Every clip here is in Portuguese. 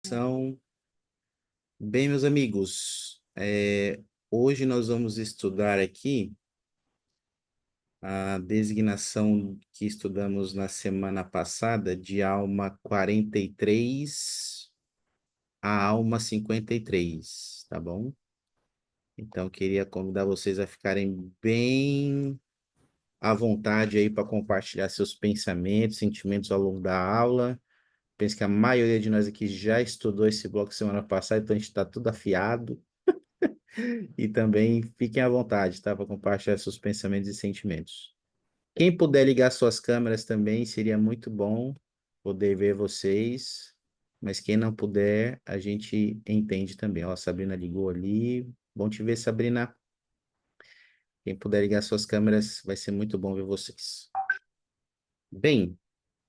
São bem, meus amigos, hoje nós vamos estudar aqui a designação que estudamos na semana passada de alma 43 a alma 53, tá bom? Então, queria convidar vocês a ficarem bem à vontade aí para compartilhar seus pensamentos, sentimentos ao longo da aula. Penso que a maioria de nós aqui já estudou esse bloco semana passada, então a gente está tudo afiado. E também fiquem à vontade, tá? Para compartilhar seus pensamentos e sentimentos. Quem puder ligar suas câmeras também, seria muito bom poder ver vocês. Mas quem não puder, a gente entende também. Ó, a Sabrina ligou ali. Bom te ver, Sabrina. Quem puder ligar suas câmeras, vai ser muito bom ver vocês. Bem,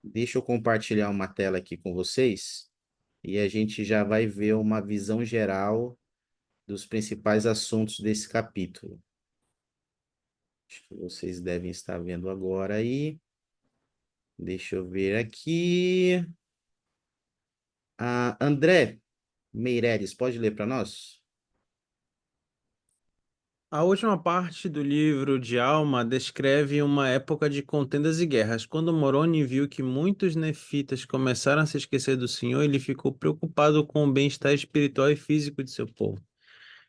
deixa eu compartilhar uma tela aqui com vocês e a gente já vai ver uma visão geral dos principais assuntos desse capítulo. Acho que vocês devem estar vendo agora aí. Deixa eu ver aqui. André Meireles, pode ler para nós? A última parte do livro de Alma descreve uma época de contendas e guerras. Quando Moroni viu que muitos nefitas começaram a se esquecer do Senhor, ele ficou preocupado com o bem-estar espiritual e físico de seu povo.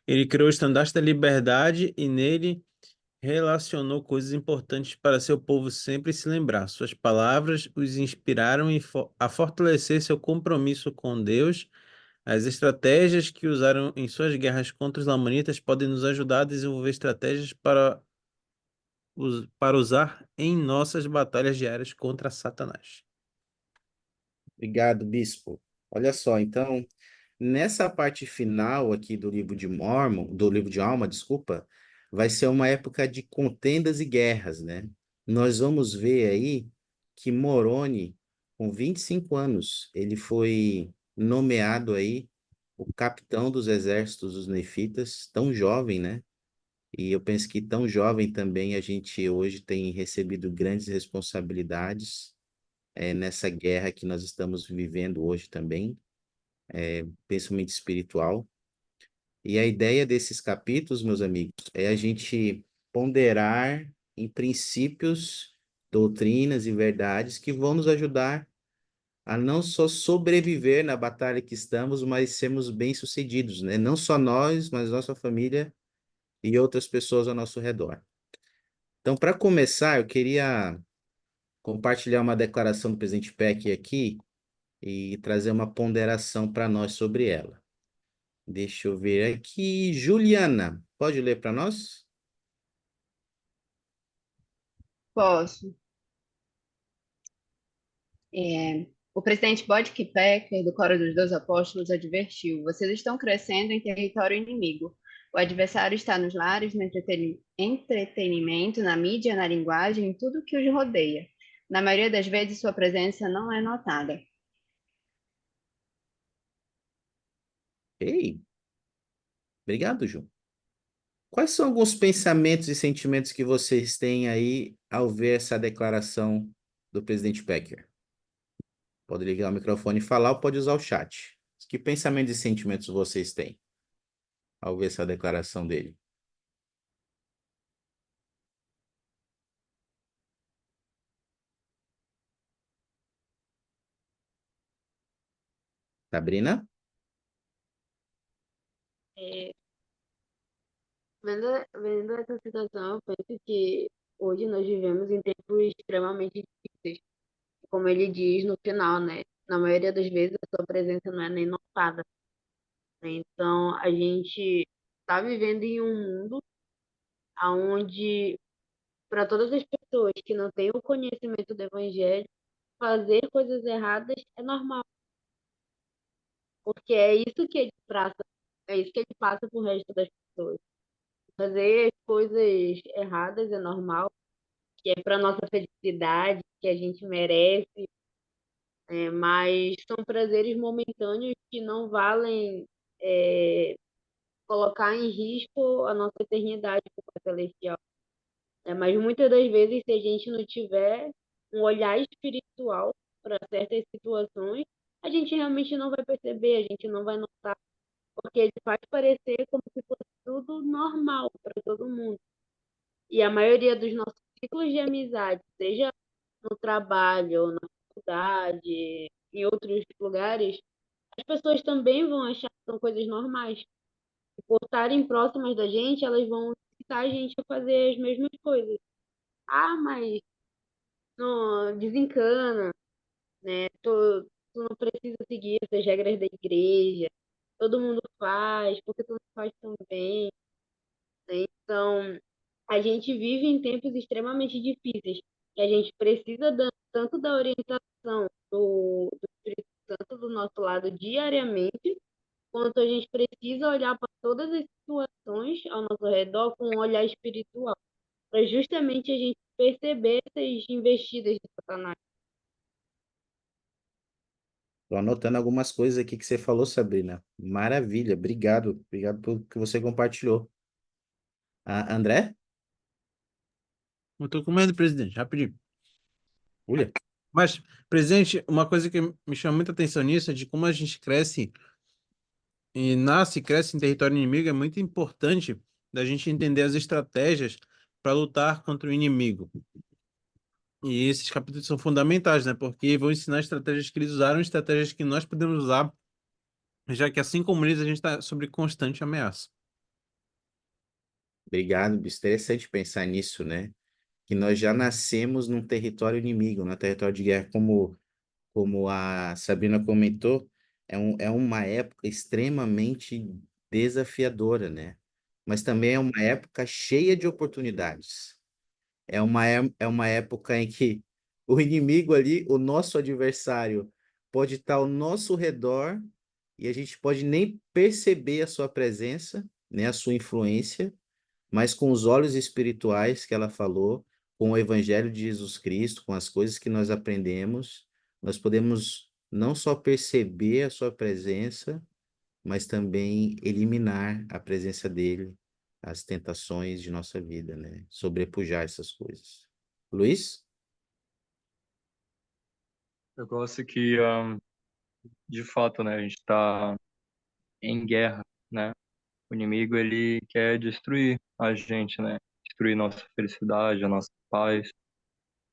Ele criou o estandarte da liberdade e nele relacionou coisas importantes para seu povo sempre se lembrar. Suas palavras os inspiraram a fortalecer seu compromisso com Deus. As estratégias que usaram em suas guerras contra os lamanitas podem nos ajudar a desenvolver estratégias para usar em nossas batalhas diárias contra Satanás. Obrigado, bispo. Olha só, então, nessa parte final aqui do livro de Mormon, do livro de Alma, desculpa, vai ser uma época de contendas e guerras, né? Nós vamos ver aí que Moroni, com 25 anos, ele foi nomeado aí o capitão dos exércitos dos Nefitas, tão jovem, né? E eu penso que tão jovem também a gente hoje tem recebido grandes responsabilidades nessa guerra que nós estamos vivendo hoje também, principalmente espiritual. E a ideia desses capítulos, meus amigos, é a gente ponderar em princípios, doutrinas e verdades que vão nos ajudar a não só sobreviver na batalha que estamos, mas sermos bem-sucedidos, né? Não só nós, mas nossa família e outras pessoas ao nosso redor. Então, para começar, eu queria compartilhar uma declaração do presidente Peck aqui e trazer uma ponderação para nós sobre ela. Deixa eu ver aqui. Juliana, pode ler para nós? Posso. O presidente Boyd Packer, do Coro dos Dois Apóstolos, advertiu: vocês estão crescendo em território inimigo. O adversário está nos lares, no entretenimento, na mídia, na linguagem, em tudo que os rodeia. Na maioria das vezes, sua presença não é notada. Ei, obrigado, Ju. Quais são alguns pensamentos e sentimentos que vocês têm aí ao ver essa declaração do presidente Pecker? Pode ligar o microfone e falar ou pode usar o chat. Que pensamentos e sentimentos vocês têm ao ver essa declaração dele? Sabrina? É, vendo essa situação, eu penso que hoje nós vivemos em tempos extremamente difíceis. Como ele diz no final, né? Na maioria das vezes a sua presença não é nem notada, né? Então a gente está vivendo em um mundo onde, para todas as pessoas que não têm o conhecimento do evangelho, fazer coisas erradas é normal, porque é isso que ele passa pro resto das pessoas. Fazer coisas erradas é normal, que é para nossa felicidade, que a gente merece, mas são prazeres momentâneos que não valem é, colocar em risco a nossa eternidade com o Pai celestial. Mas muitas das vezes, se a gente não tiver um olhar espiritual para certas situações, a gente realmente não vai perceber, a gente não vai notar, porque ele faz parecer como se fosse tudo normal para todo mundo. E a maioria dos nossos ciclos de amizade, seja no trabalho, na faculdade, em outros lugares, as pessoas também vão achar que são coisas normais. E por estarem próximas da gente, elas vão incitar a gente a fazer as mesmas coisas. Ah, mas não, desencana, né? Tu não precisa seguir essas regras da igreja. Todo mundo faz, porque tu não faz também, né? Então, a gente vive em tempos extremamente difíceis e a gente precisa tanto da orientação do Espírito Santo do nosso lado diariamente, quanto a gente precisa olhar para todas as situações ao nosso redor com um olhar espiritual, para justamente a gente perceber essas investidas de Satanás. Estou anotando algumas coisas aqui que você falou, Sabrina. Maravilha, obrigado. Obrigado pelo que você compartilhou. Ah, André? Eu tô com medo, presidente, rapidinho. Olha, Mas, presidente, uma coisa que me chama muita atenção nisso é de como a gente cresce e nasce e cresce em território inimigo. É muito importante da gente entender as estratégias para lutar contra o inimigo. E esses capítulos são fundamentais, né? Porque vão ensinar estratégias que eles usaram, estratégias que nós podemos usar, já que assim como eles, a gente está sob constante ameaça. obrigado. Interessante pensar nisso, né? Que nós já nascemos num território inimigo, num território de guerra, como a Sabrina comentou, é uma época extremamente desafiadora, né? Mas também é uma época cheia de oportunidades. É uma época em que o inimigo ali, o nosso adversário, pode estar ao nosso redor e a gente pode nem perceber a sua presença, né, a sua influência, mas com os olhos espirituais que ela falou, com o Evangelho de Jesus Cristo, com as coisas que nós aprendemos, nós podemos não só perceber a sua presença, mas também eliminar a presença dele, as tentações de nossa vida, né? Sobrepujar essas coisas. Luiz? Eu gosto que, de fato, né, a gente está em guerra, né? O inimigo, ele quer destruir a gente, né? Destruir nossa felicidade, a nossa paz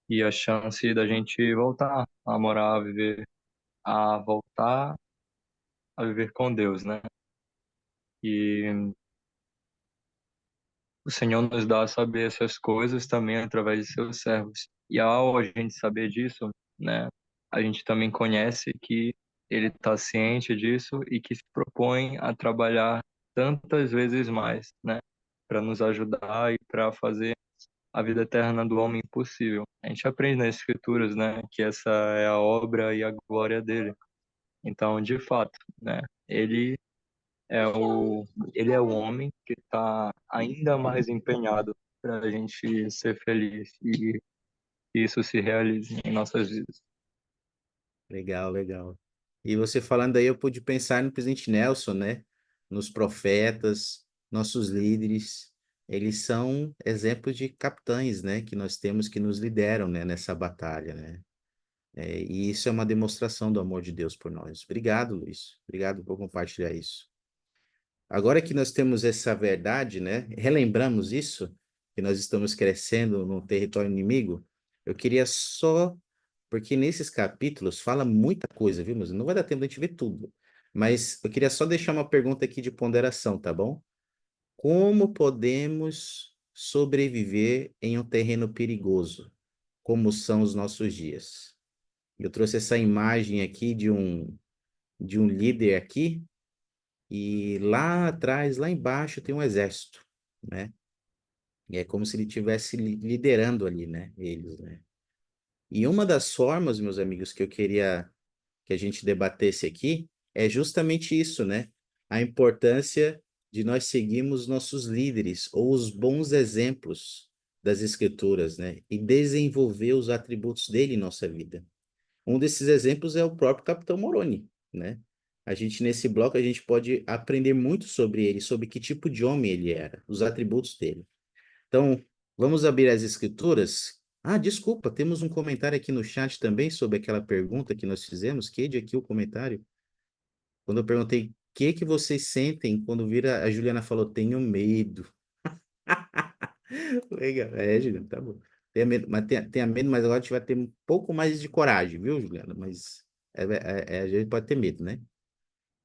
e a chance da gente voltar a morar, voltar a viver com Deus, né? E o Senhor nos dá a saber essas coisas também através de seus servos. E ao a gente saber disso, né, a gente também conhece que Ele está ciente disso e que se propõe a trabalhar tantas vezes mais, né, para nos ajudar e para fazer a vida eterna do homem possível. A gente aprende nas Escrituras, né, que essa é a obra e a glória dele. Então, de fato, né, é o, ele é o homem que está ainda mais empenhado para a gente ser feliz e que isso se realize em nossas vidas. Legal, legal. E você falando aí, eu pude pensar no presidente Nelson, né? Nos profetas, nossos líderes. Eles são exemplos de capitães, né? Que nós temos que nos lideram, né? Nessa batalha, né? E isso é uma demonstração do amor de Deus por nós. Obrigado, Luiz. Obrigado por compartilhar isso. Agora que nós temos essa verdade, né? Relembramos isso, que nós estamos crescendo no território inimigo. Eu queria só, porque nesses capítulos fala muita coisa, viu? Mas não vai dar tempo de a gente ver tudo. Mas eu queria só deixar uma pergunta aqui de ponderação, tá bom? Como podemos sobreviver em um terreno perigoso, como são os nossos dias? Eu trouxe essa imagem aqui de um líder aqui, e lá atrás, lá embaixo, tem um exército, né? E é como se ele estivesse liderando ali, né? Eles, né? E uma das formas, meus amigos, que eu queria que a gente debatesse aqui é justamente isso, né? A importância de nós seguirmos nossos líderes ou os bons exemplos das Escrituras, né? E desenvolver os atributos dele em nossa vida. Um desses exemplos é o próprio Capitão Moroni, né? A gente, nesse bloco, a gente pode aprender muito sobre ele, sobre que tipo de homem ele era, os atributos dele. Então, vamos abrir as escrituras, Ah, desculpa, temos um comentário aqui no chat também sobre aquela pergunta que nós fizemos. Que aqui o comentário? Quando eu perguntei o que vocês sentem quando vira, a Juliana falou, tenho medo. Legal, Juliana, tá bom. Tenha medo, mas tenha medo, mas agora a gente vai ter um pouco mais de coragem, viu, Juliana? Mas a gente pode ter medo, né?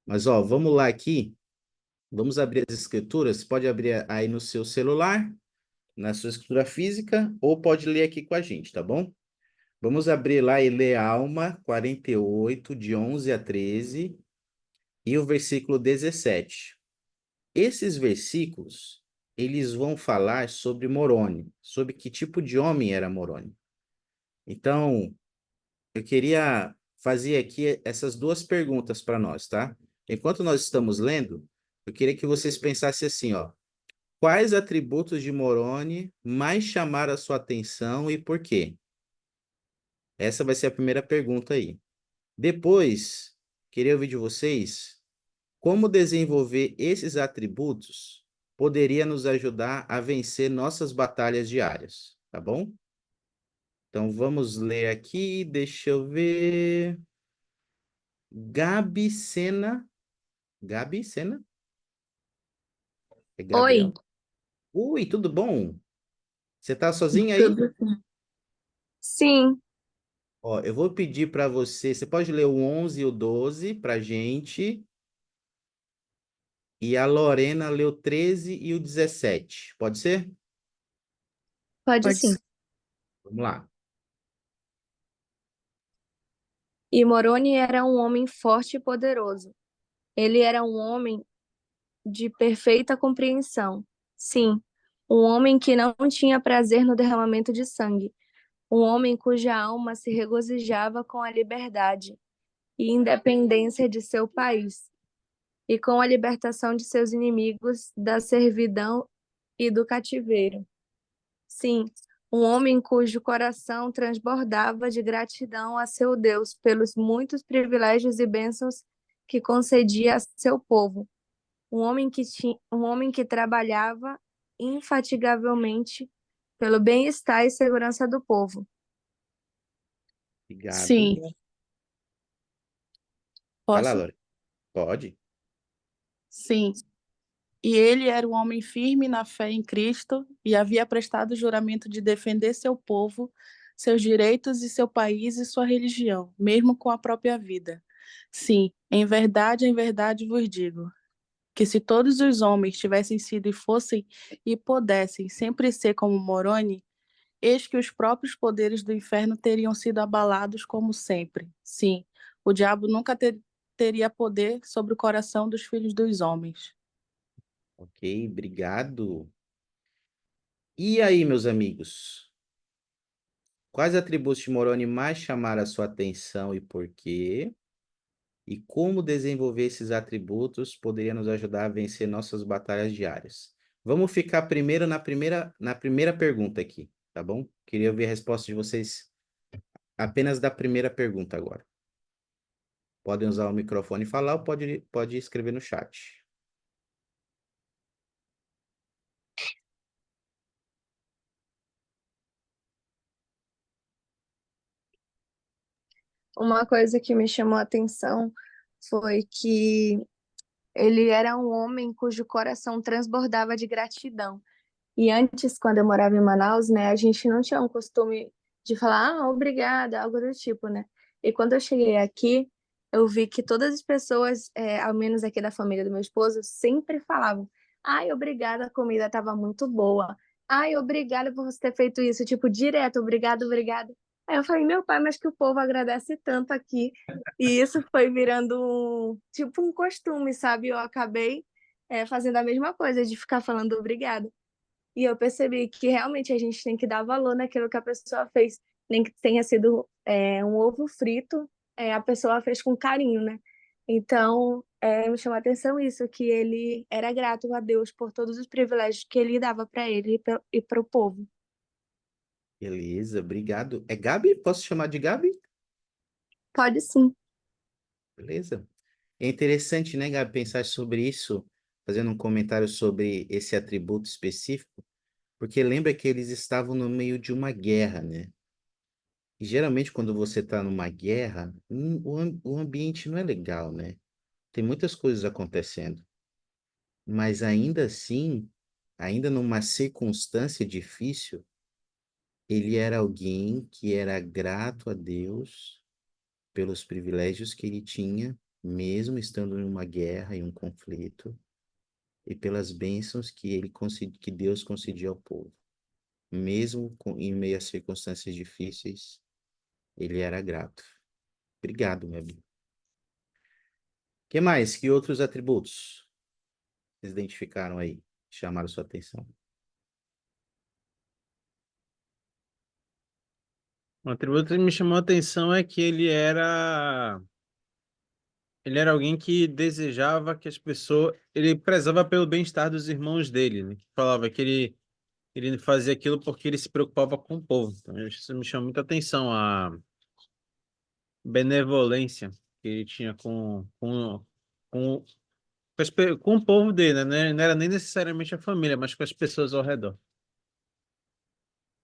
Mas, ó, vamos lá aqui. Vamos abrir as escrituras. Pode abrir aí no seu celular, na sua escritura física, ou pode ler aqui com a gente, tá bom? Vamos abrir lá e ler Alma 48, de 11 a 13, e o versículo 17. Esses versículos, eles vão falar sobre Moroni, sobre que tipo de homem era Moroni. Então, eu queria fazer aqui essas duas perguntas para nós, tá? Enquanto nós estamos lendo, eu queria que vocês pensassem assim, ó. Quais atributos de Moroni mais chamaram a sua atenção e por quê? Essa vai ser a primeira pergunta aí. Depois, queria ouvir de vocês como desenvolver esses atributos poderia nos ajudar a vencer nossas batalhas diárias, tá bom? Então vamos ler aqui, deixa eu ver. Gabi Sena. Gabi Sena? É Oi, Gabriel? Ui, tudo bom? Você tá sozinha aí? tudo bem? Sim, Ó, eu vou pedir para você, você pode ler o 11 e o 12 para gente, e a Lorena lê o 13 e o 17. Pode ser? pode Pode sim. ser. Vamos lá. E Moroni era um homem forte e poderoso. Ele era um homem de perfeita compreensão. Sim, um homem que não tinha prazer no derramamento de sangue. Um homem cuja alma se regozijava com a liberdade e independência de seu país, e com a libertação de seus inimigos da servidão e do cativeiro. Sim, um homem cujo coração transbordava de gratidão a seu Deus pelos muitos privilégios e bênçãos que concedia a seu povo. Um homem que trabalhava infatigavelmente pelo bem-estar e segurança do povo. Obrigado. Sim, Vai lá, posso? Lorena. Pode. Sim. E ele era um homem firme na fé em Cristo e havia prestado juramento de defender seu povo, seus direitos e seu país e sua religião, mesmo com a própria vida. Sim, em verdade vos digo, que se todos os homens tivessem sido e fossem e pudessem sempre ser como Moroni, eis que os próprios poderes do inferno teriam sido abalados como sempre. Sim, o diabo nunca teria poder sobre o coração dos filhos dos homens. Ok, obrigado. E aí, meus amigos? Quais atributos de Moroni mais chamaram a sua atenção e por quê? E como desenvolver esses atributos poderia nos ajudar a vencer nossas batalhas diárias? Vamos ficar primeiro na primeira pergunta aqui, tá bom? Queria ouvir a resposta de vocês apenas da primeira pergunta agora. Podem usar o microfone e falar ou pode escrever no chat. Uma coisa que me chamou a atenção foi que ele era um homem cujo coração transbordava de gratidão. E antes, quando eu morava em Manaus, né, a gente não tinha um costume de falar, ah, obrigada, algo do tipo, né? E quando eu cheguei aqui, eu vi que todas as pessoas, ao menos aqui da família do meu esposo, sempre falavam, ai, obrigada, a comida estava muito boa. Ai, obrigada por você ter feito isso, tipo, direto, obrigado, obrigado. Aí eu falei, meu pai, mas que o povo agradece tanto aqui. E isso foi virando, tipo, um costume, sabe? Eu acabei, fazendo a mesma coisa, de ficar falando obrigada. E eu percebi que realmente a gente tem que dar valor naquilo que a pessoa fez. Nem que tenha sido um ovo frito, a pessoa fez com carinho, né? Então, me chamou a atenção isso, que ele era grato a Deus por todos os privilégios que ele dava para ele e para o povo. Beleza, obrigado. É Gabi? Posso chamar de Gabi? Pode sim. Beleza. É interessante, né, Gabi, pensar sobre isso, fazendo um comentário sobre esse atributo específico, Porque lembra que eles estavam no meio de uma guerra, né? E geralmente quando você está numa guerra, o ambiente não é legal, né? Tem muitas coisas acontecendo. Mas ainda assim, ainda numa circunstância difícil, ele era alguém que era grato a Deus pelos privilégios que ele tinha, mesmo estando em uma guerra e um conflito, e pelas bênçãos que que Deus concedia ao povo. Mesmo em meio a circunstâncias difíceis, ele era grato. Obrigado, meu amigo. Que mais? Que outros atributos vocês identificaram aí? Chamaram sua atenção? Um atributo que me chamou a atenção é que ele era alguém que desejava que as pessoas, ele prezava pelo bem-estar dos irmãos dele, né? Que falava que ele fazia aquilo porque ele se preocupava com o povo. Então, isso me chama muita atenção, a benevolência que ele tinha com, com o povo dele, né? Não era nem necessariamente a família, mas com as pessoas ao redor.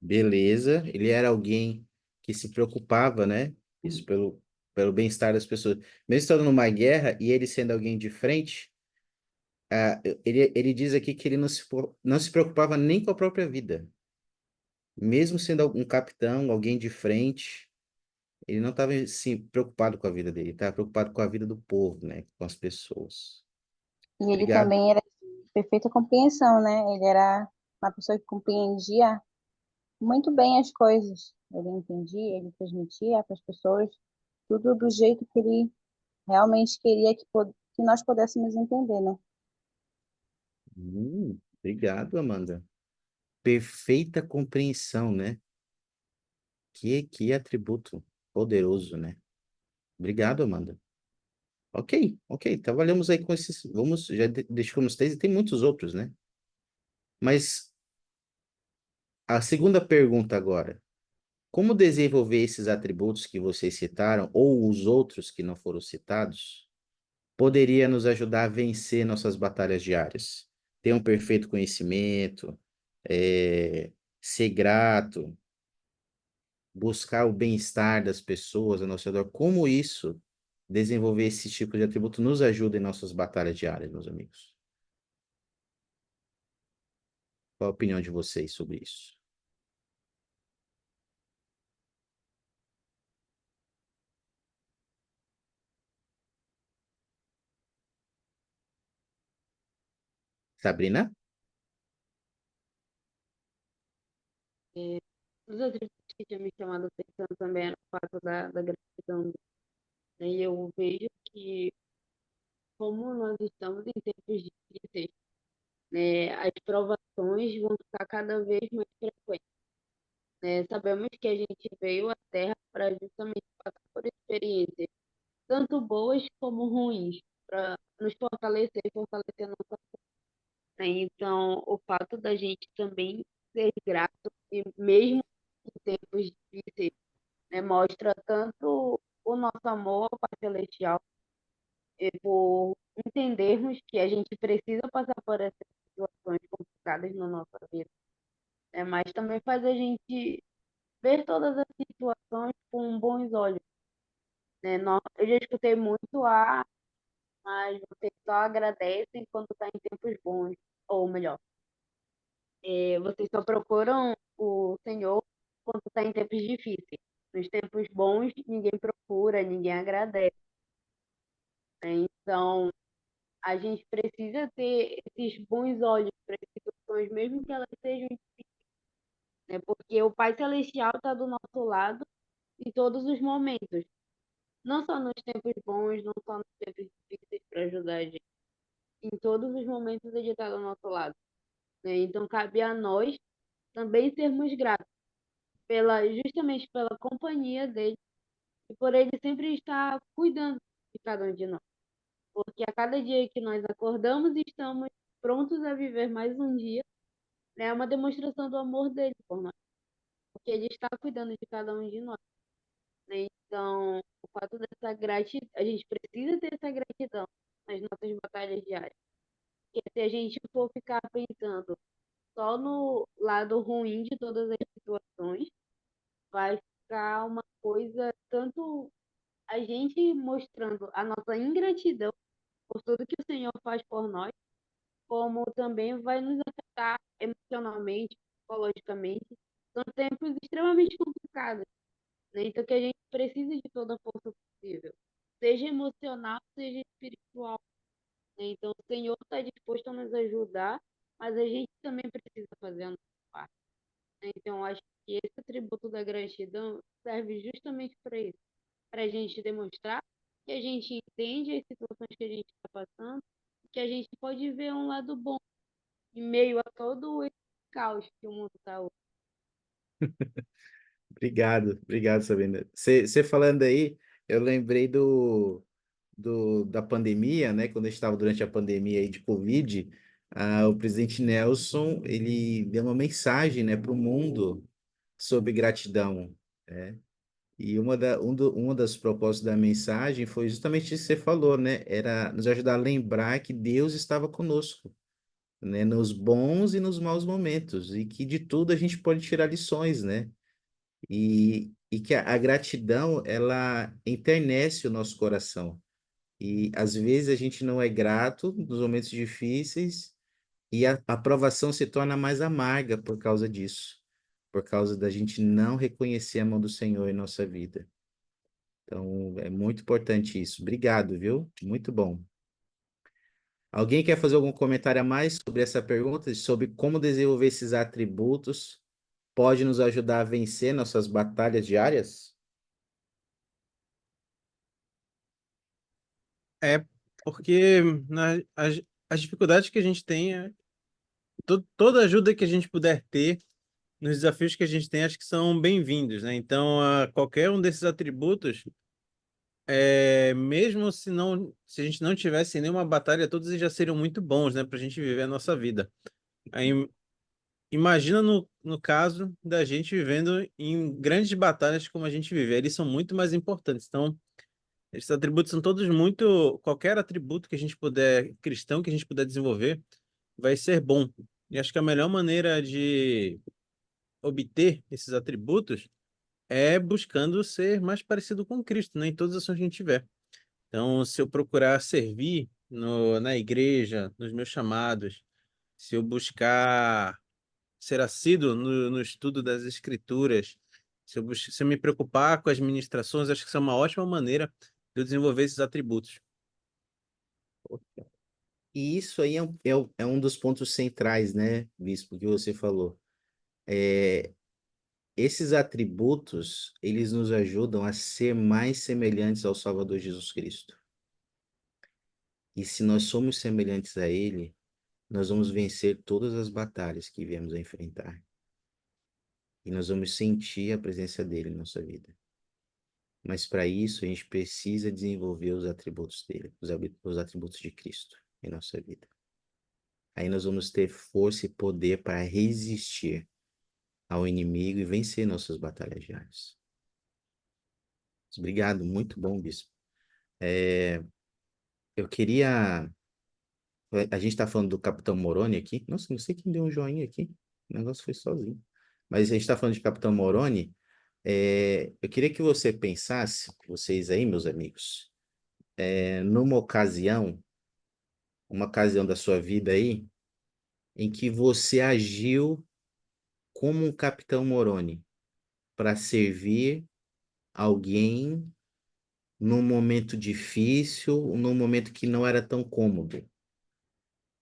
Beleza, ele era alguém que se preocupava, né? Isso pelo bem-estar das pessoas. Mesmo estando numa guerra e ele sendo alguém de frente, ele diz aqui que ele não se preocupava nem com a própria vida. Mesmo sendo um capitão, alguém de frente, ele não estava assim, preocupado com a vida dele, estava preocupado com a vida do povo, né? Com as pessoas. E ele Obrigado. também era de perfeita compreensão, né? Ele era uma pessoa que compreendia muito bem as coisas. Ele entendia, ele transmitia para as pessoas tudo do jeito que ele realmente queria que nós pudéssemos entender, né? Obrigado, Amanda. Perfeita compreensão, né? Que atributo poderoso, né? Obrigado, Amanda. Ok. Trabalhamos aí com esses. Vamos, já deixamos três e tem muitos outros, né? Mas a segunda pergunta agora. Como desenvolver esses atributos que vocês citaram, ou os outros que não foram citados, poderia nos ajudar a vencer nossas batalhas diárias? Ter um perfeito conhecimento, ser grato, buscar o bem-estar das pessoas ao nosso redor. Como isso, desenvolver esse tipo de atributo, nos ajuda em nossas batalhas diárias, meus amigos? Qual a opinião de vocês sobre isso? Sabrina? Os atributos que tinham me chamado a atenção também era o fato da gratidão, né? E eu vejo que, como nós estamos em tempos difíceis, né, as provações vão ficar cada vez mais frequentes, né? Sabemos que a gente veio à Terra para justamente passar por experiências, tanto boas como ruins, para nos fortalecer e fortalecer a nossa fé, né? Então, o fato da gente também ser grato, e mesmo em tempos difíceis, né, mostra tanto o nosso amor ao Pai Celestial, e por entendermos que a gente precisa passar por essas situações complicadas na nossa vida, né, mas também faz a gente ver todas as situações com bons olhos, né? Eu já escutei muito, mas vocês só agradecem quando está em tempos bons, ou melhor, vocês só procuram o Senhor quando está em tempos difíceis. Nos tempos bons, ninguém procura, ninguém agradece, né? Então, a gente precisa ter esses bons olhos para as situações, mesmo que elas sejam difíceis, né? Porque o Pai Celestial está do nosso lado em todos os momentos, não só nos tempos bons, não só nos tempos difíceis para ajudar a gente. Em todos os momentos ele está do nosso lado, né? Então, cabe a nós também sermos gratos justamente pela companhia dele e por ele sempre estar cuidando de cada um de nós. Porque a cada dia que nós acordamos e estamos prontos a viver mais um dia, né, é uma demonstração do amor dele por nós, porque ele está cuidando de cada um de nós, né? Então, o fato dessa gratidão, a gente precisa ter essa gratidão nas nossas batalhas diárias. Porque se a gente for ficar pensando só no lado ruim de todas as situações, vai ficar uma coisa, tanto a gente mostrando a nossa ingratidão por tudo que o Senhor faz por nós, como também vai nos afetar emocionalmente, psicologicamente. São tempos extremamente complicados, né? Então que a gente precisa de toda a força possível, seja emocional, seja espiritual, né? Então o Senhor está disposto a nos ajudar, mas a gente também precisa fazer a nossa parte, né? Então acho que esse atributo da gratidão serve justamente para isso, para a gente demonstrar que a gente entende as situações que a gente está passando, que a gente pode ver um lado bom em meio a todo esse caos que o mundo está hoje. Obrigado, Sabrina. Você falando aí, eu lembrei da pandemia, né? Quando eu estava durante a pandemia aí de Covid, o presidente Nelson, ele deu uma mensagem, né, para o mundo sobre gratidão, né? E uma das propósitos da mensagem foi justamente isso que você falou, né? Era nos ajudar a lembrar que Deus estava conosco, né? Nos bons e nos maus momentos, e que de tudo a gente pode tirar lições, né? E que a gratidão, ela enternece o nosso coração. E às vezes a gente não é grato nos momentos difíceis e a aprovação se torna mais amarga por causa disso, por causa da gente não reconhecer a mão do Senhor em nossa vida. Então, é muito importante isso. Obrigado, viu? Muito bom. Alguém quer fazer algum comentário a mais sobre essa pergunta, sobre como desenvolver esses atributos pode nos ajudar a vencer nossas batalhas diárias? É porque as dificuldades que a gente tem, toda ajuda que a gente puder ter nos desafios que a gente tem, acho que são bem-vindos, né? Então, qualquer um desses atributos, mesmo se a gente não tivesse nenhuma batalha, todos eles já seriam muito bons, né, para a gente viver a nossa vida. Aí, imagina no caso da gente vivendo em grandes batalhas como a gente vive, eles são muito mais importantes. Então, esses atributos são todos muito. Qualquer atributo que a gente puder, cristão, que a gente puder desenvolver, vai ser bom. E acho que a melhor maneira de obter esses atributos é buscando ser mais parecido com Cristo, né, em todas as ações que a gente tiver. Então, se eu procurar servir na igreja, nos meus chamados, se eu buscar ser assíduo no estudo das Escrituras, se eu me preocupar com as ministrações, acho que isso é uma ótima maneira de eu desenvolver esses atributos. E isso aí é um dos pontos centrais, né, Bispo, que você falou. Esses atributos, eles nos ajudam a ser mais semelhantes ao Salvador Jesus Cristo. E se nós somos semelhantes a Ele, nós vamos vencer todas as batalhas que viemos a enfrentar. E nós vamos sentir a presença dele em nossa vida. Mas para isso, a gente precisa desenvolver os atributos dele, os atributos de Cristo em nossa vida. Aí nós vamos ter força e poder para resistir ao inimigo e vencer nossas batalhas diárias. Obrigado, muito bom, Bispo. Eu queria. A gente está falando do Capitão Moroni aqui. Nossa, não sei quem deu um joinha aqui. O negócio foi sozinho. Mas a gente está falando de Capitão Moroni. Eu queria que você pensasse, vocês aí, meus amigos, numa uma ocasião da sua vida aí, em que você agiu como um Capitão Moroni para servir alguém num momento difícil, num momento que não era tão cômodo,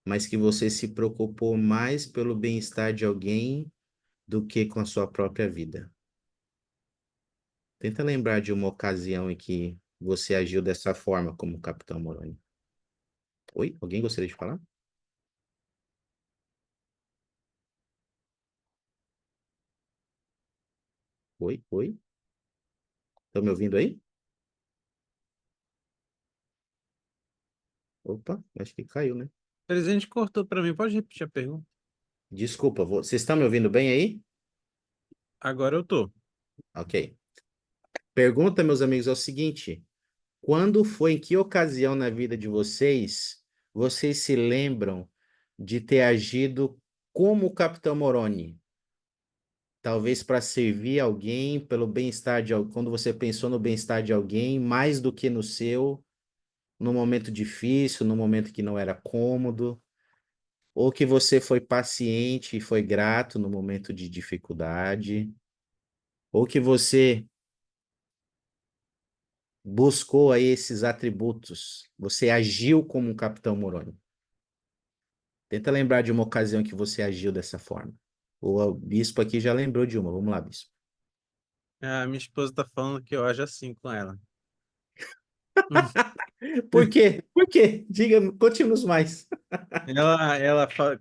mas que você se preocupou mais pelo bem-estar de alguém do que com a sua própria vida. Tenta lembrar de uma ocasião em que você agiu dessa forma como Capitão Moroni. Oi? Alguém gostaria de falar? Oi? Oi? Estão me ouvindo aí? Opa, acho que caiu, né? O presidente cortou para mim. Pode repetir a pergunta? Desculpa, vocês estão me ouvindo bem aí? Agora eu tô. Ok. Pergunta, meus amigos, é o seguinte: quando foi, em que ocasião na vida de vocês, vocês se lembram de ter agido como o Capitão Moroni. Talvez para servir alguém, pelo bem-estar de alguém, quando você pensou no bem-estar de alguém, mais do que no seu, no momento difícil, no momento que não era cômodo, ou que você foi paciente e foi grato no momento de dificuldade, ou que você buscou aí esses atributos, você agiu como um Capitão Moroni. Tenta lembrar de uma ocasião que você agiu dessa forma. O bispo aqui já lembrou de uma. Vamos lá, bispo. A minha esposa tá falando que eu ajo assim com ela. Por quê? Por quê? Diga, conte-nos mais.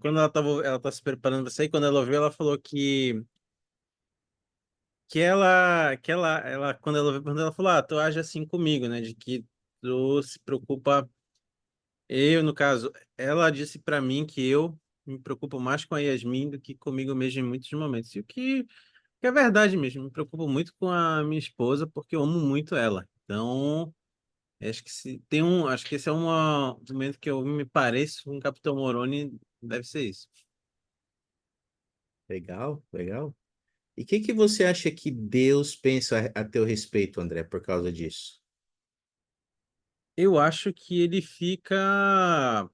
Quando ela tá se preparando pra sair, quando ela ouviu, ela falou quando ela ouviu, perguntou, ela falou, tu age assim comigo, né, de que tu se preocupa, no caso, ela disse pra mim que eu me preocupo mais com a Yasmin do que comigo mesmo em muitos momentos, e o que é verdade mesmo, me preocupo muito com a minha esposa, porque eu amo muito ela, então, acho que se tem acho que esse é um momento que eu me pareço com o Capitão Moroni, deve ser isso. Legal, legal. E o que que você acha que Deus pensa a teu respeito, André, por causa disso? Eu acho que ele fica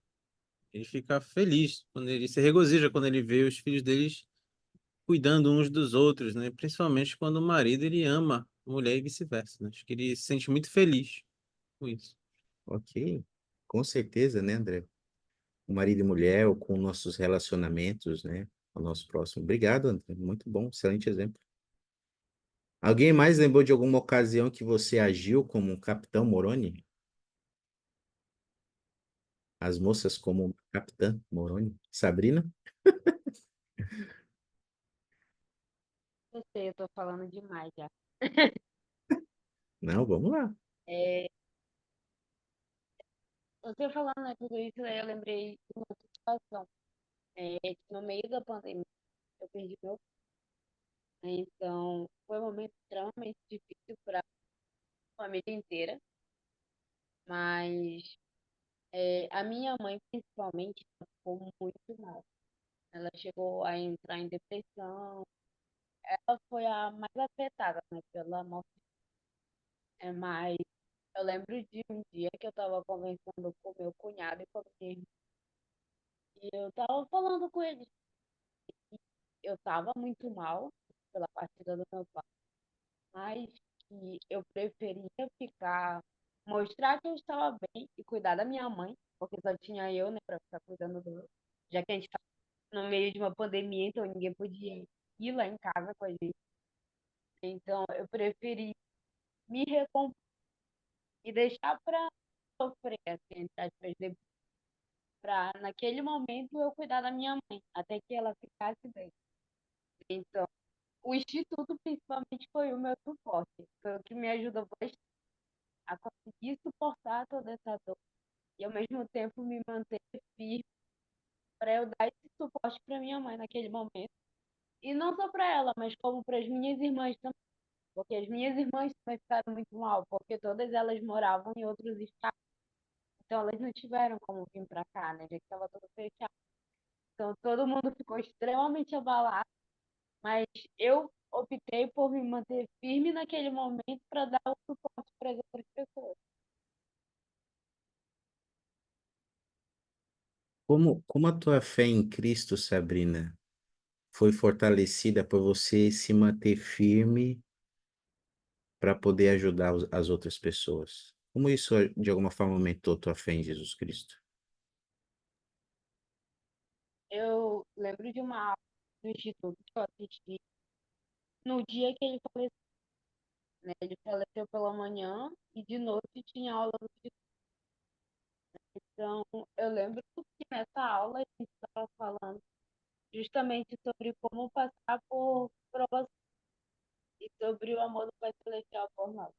feliz quando ele se regozija quando ele vê os filhos deles cuidando uns dos outros, né? Principalmente quando o marido ele ama a mulher e vice-versa, né? Acho que ele se sente muito feliz com isso. Ok, com certeza, né, André? Com marido e mulher, ou com nossos relacionamentos, né? O nosso próximo. Obrigado, André. Muito bom, excelente exemplo. Alguém mais lembrou de alguma ocasião que você agiu como um Capitão Moroni? As moças como Capitã Moroni? Sabrina? Eu sei, eu tô falando demais já. Não, vamos lá. É, você falando, né, tudo isso, aí eu lembrei de uma situação. Que no meio da pandemia, eu perdi meu pai, né? Então, foi um momento extremamente difícil para a família inteira, mas a minha mãe, principalmente, ela ficou muito mal. Ela chegou a entrar em depressão. Ela foi a mais afetada, né, pela morte. Mas eu lembro de um dia que eu estava conversando com meu cunhado e com a minha irmã, e eu estava falando com eles. Eu estava muito mal pela partida do meu pai, mas que eu preferia ficar, mostrar que eu estava bem e cuidar da minha mãe, porque só tinha eu, né, para ficar cuidando do. Já que a gente estava no meio de uma pandemia, então ninguém podia ir lá em casa com a gente. Então eu preferi me recompor e deixar para sofrer, assim, entre aspas, para naquele momento eu cuidar da minha mãe, até que ela ficasse bem. Então, o instituto principalmente foi o meu suporte, foi o que me ajudou bastante a conseguir suportar toda essa dor e ao mesmo tempo me manter firme para eu dar esse suporte para minha mãe naquele momento. E não só para ela, mas como para as minhas irmãs também, porque as minhas irmãs também ficaram muito mal, porque todas elas moravam em outros estados, então elas não tiveram como vir para cá, né, já que estava tudo fechado. Então todo mundo ficou extremamente abalado, mas eu optei por me manter firme naquele momento para dar o suporte para as outras pessoas. Como a tua fé em Cristo, Sabrina, foi fortalecida por você se manter firme para poder ajudar as outras pessoas? Como isso, de alguma forma, aumentou tua fé em Jesus Cristo? Eu lembro de uma aula do instituto que eu assisti no dia que ele faleceu, né? Ele faleceu pela manhã e de noite tinha aula do instituto. Então, eu lembro que nessa aula a gente estava falando justamente sobre como passar por provas e sobre o amor do Pai Celestial por nós.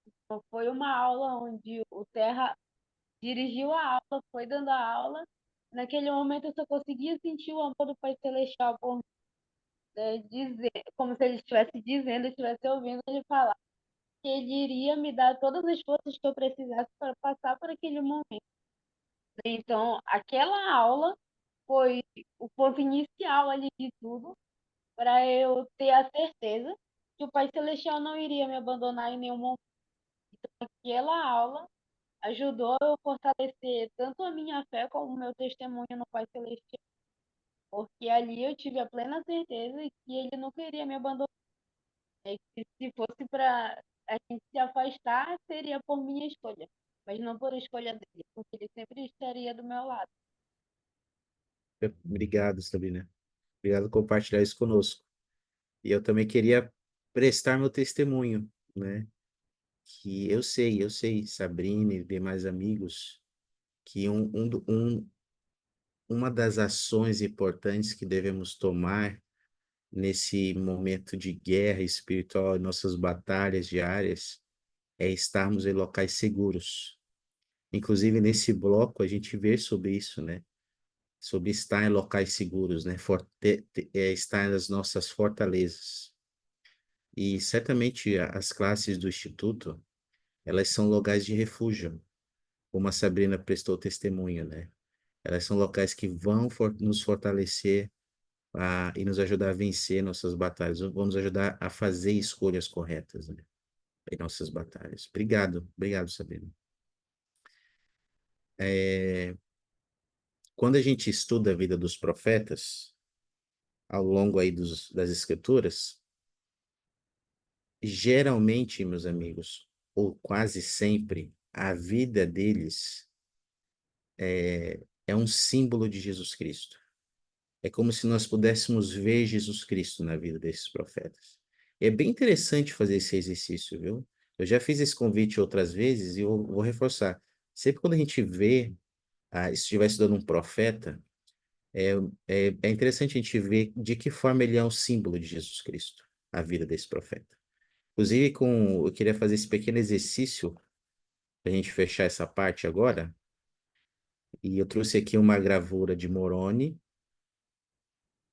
Então, foi uma aula onde o Terra dirigiu a aula, foi dando a aula. Naquele momento eu só conseguia sentir o amor do Pai Celestial por mim, né? Dizer, como se ele estivesse dizendo, eu estivesse ouvindo ele falar que ele iria me dar todas as forças que eu precisasse para passar por aquele momento. Então, aquela aula foi o ponto inicial ali de tudo, para eu ter a certeza que o Pai Celestial não iria me abandonar em nenhum momento. Aquela aula ajudou eu a fortalecer tanto a minha fé como o meu testemunho no Pai Celestial, porque ali eu tive a plena certeza que ele não queria me abandonar. E que se fosse para a gente se afastar, seria por minha escolha, mas não por escolha dele, porque ele sempre estaria do meu lado. Obrigado, Sabrina. Obrigado por compartilhar isso conosco. E eu também queria prestar meu testemunho, né? Que eu sei, Sabrina e demais amigos, que uma das ações importantes que devemos tomar nesse momento de guerra espiritual, em nossas batalhas diárias, é estarmos em locais seguros. Inclusive, nesse bloco, a gente vê sobre isso, né? Sobre estar em locais seguros, né? Estar nas nossas fortalezas. E certamente as classes do Instituto, elas são locais de refúgio, como a Sabrina prestou testemunho, né? Elas são locais que vão nos fortalecer e nos ajudar a vencer nossas batalhas, vão nos ajudar a fazer escolhas corretas, né? Em nossas batalhas. Obrigado, Sabrina. Quando a gente estuda a vida dos profetas, ao longo aí das escrituras, geralmente, meus amigos, ou quase sempre, a vida deles é um símbolo de Jesus Cristo. É como se nós pudéssemos ver Jesus Cristo na vida desses profetas. É bem interessante fazer esse exercício, viu? Eu já fiz esse convite outras vezes e eu vou reforçar. Sempre quando a gente vê, se estiver estudando um profeta, é, é interessante a gente ver de que forma ele é um símbolo de Jesus Cristo, a vida desse profeta. Inclusive, eu queria fazer esse pequeno exercício para a gente fechar essa parte agora. E eu trouxe aqui uma gravura de Moroni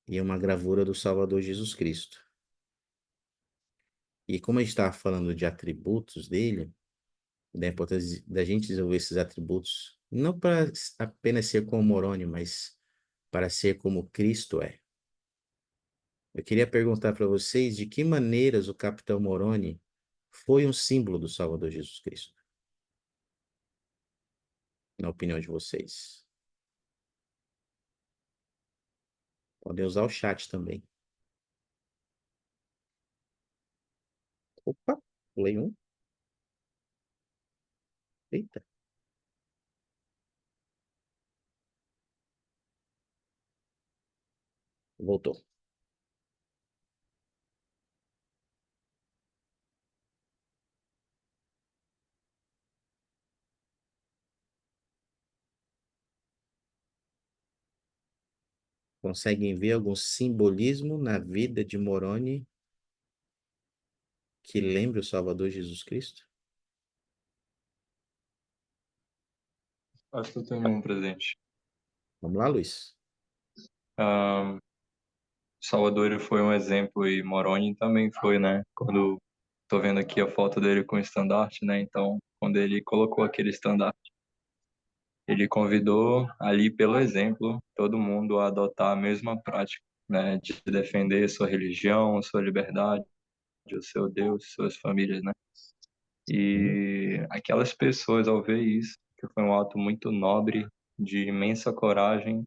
e uma gravura do Salvador Jesus Cristo. E como a gente estava falando de atributos dele, da importância da gente desenvolver esses atributos, não para apenas ser como Moroni, mas para ser como Cristo é. Eu queria perguntar para vocês de que maneiras o Capitão Moroni foi um símbolo do Salvador Jesus Cristo, na opinião de vocês. Podem usar o chat também. Opa, pulei um. Eita, voltou. Conseguem ver algum simbolismo na vida de Moroni que lembre o Salvador Jesus Cristo? Acho que eu tenho um presente. Vamos lá, Luiz. Ah, Salvador foi um exemplo e Moroni também foi, né? Quando tô vendo aqui a foto dele com o estandarte, né? Então, quando ele colocou aquele estandarte, ele convidou ali pelo exemplo todo mundo a adotar a mesma prática, né? De defender sua religião, sua liberdade, o seu Deus, suas famílias, né? Hum? E aquelas pessoas, ao ver isso, que foi um ato muito nobre, de imensa coragem,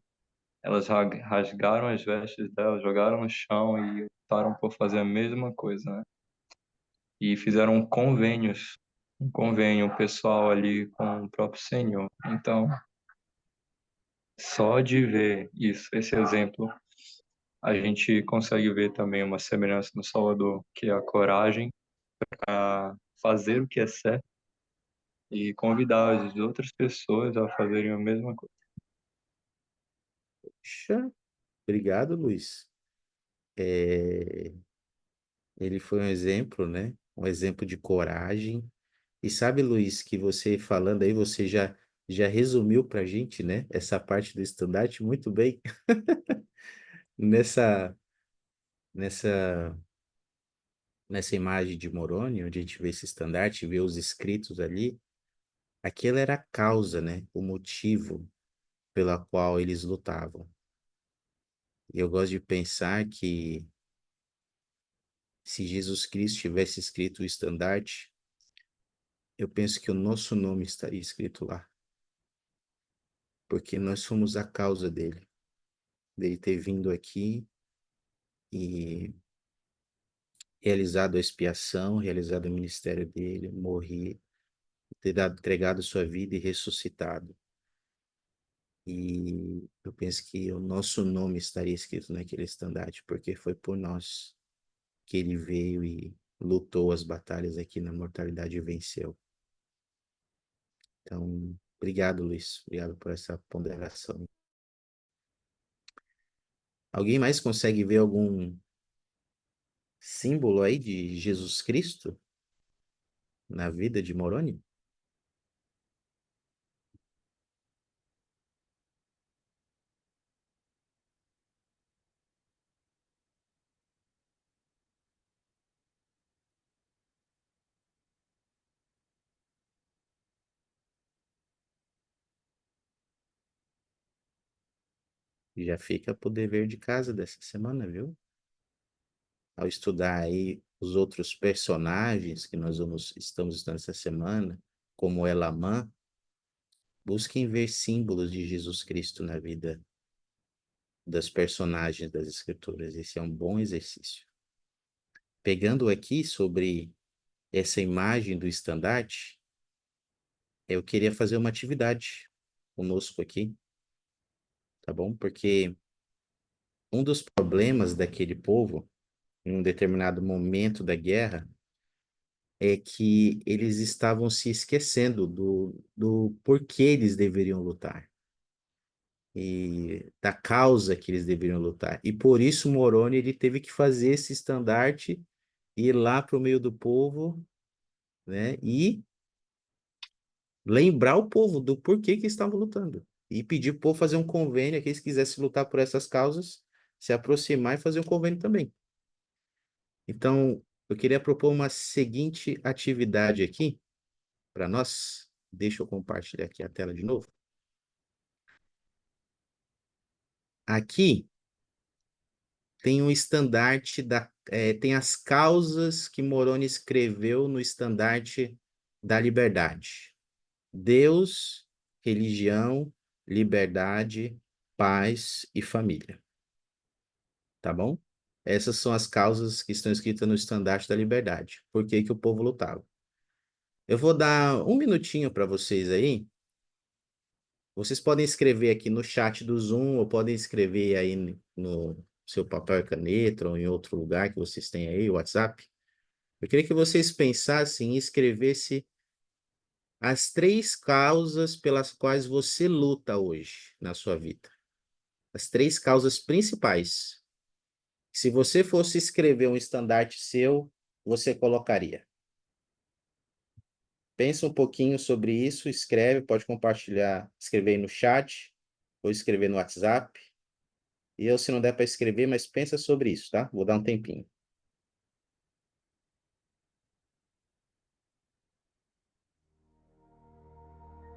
elas rasgaram as vestes delas, jogaram no chão e optaram por fazer a mesma coisa, né? E fizeram convênios, um convênio pessoal ali com o próprio Senhor. Então, só de ver isso, esse exemplo, a gente consegue ver também uma semelhança no Salvador, que é a coragem a fazer o que é certo e convidar as outras pessoas a fazerem a mesma coisa. Puxa, obrigado, Luiz. Ele foi um exemplo, né? Um exemplo de coragem. E sabe, Luiz, que você falando aí, você já resumiu para a gente, né? Essa parte do estandarte muito bem. Nessa, nessa, nessa imagem de Moroni, onde a gente vê esse estandarte, vê os escritos ali, aquela era a causa, né? O motivo pela qual eles lutavam. E eu gosto de pensar que se Jesus Cristo tivesse escrito o estandarte, eu penso que o nosso nome estaria escrito lá, porque nós somos a causa dele ter vindo aqui e realizado a expiação, realizado o ministério dele, morrer, ter entregado sua vida e ressuscitado. E eu penso que o nosso nome estaria escrito naquele estandarte, porque foi por nós que ele veio e lutou as batalhas aqui na mortalidade e venceu. Então, obrigado, Luiz. Obrigado por essa ponderação. Alguém mais consegue ver algum símbolo aí de Jesus Cristo na vida de Moroni? Já fica pro dever de casa dessa semana, viu? Ao estudar aí os outros personagens que estamos estudando essa semana, como Elamã, busquem ver símbolos de Jesus Cristo na vida das personagens das Escrituras. Esse é um bom exercício. Pegando aqui sobre essa imagem do estandarte, eu queria fazer uma atividade conosco aqui, tá bom? Porque um dos problemas daquele povo, em um determinado momento da guerra, é que eles estavam se esquecendo do porquê eles deveriam lutar e da causa que eles deveriam lutar. E por isso Moroni ele teve que fazer esse estandarte, ir lá para o meio do povo, né, e lembrar o povo do porquê que estavam lutando. E pedir para o povo fazer um convênio, que eles quisessem lutar por essas causas, se aproximar e fazer um convênio também. Então, eu queria propor uma seguinte atividade aqui para nós. Deixa eu compartilhar aqui a tela de novo. Aqui tem um estandarte tem as causas que Moroni escreveu no estandarte da liberdade. Deus, religião, liberdade, paz e família. Tá bom? Essas são as causas que estão escritas no estandarte da liberdade. Por que que o povo lutava? Eu vou dar um minutinho para vocês aí. Vocês podem escrever aqui no chat do Zoom, ou podem escrever aí no seu papel e caneta, ou em outro lugar que vocês têm aí, o WhatsApp. Eu queria que vocês pensassem e escrevessem as 3 causas pelas quais você luta hoje na sua vida. As 3 causas principais. Se você fosse escrever um estandarte seu, você colocaria. Pensa um pouquinho sobre isso, escreve, pode compartilhar, escrever aí no chat, ou escrever no WhatsApp. E eu, se não der para escrever, mas pensa sobre isso, tá? Vou dar um tempinho.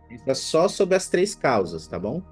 Pensa só sobre as 3 causas, tá bom?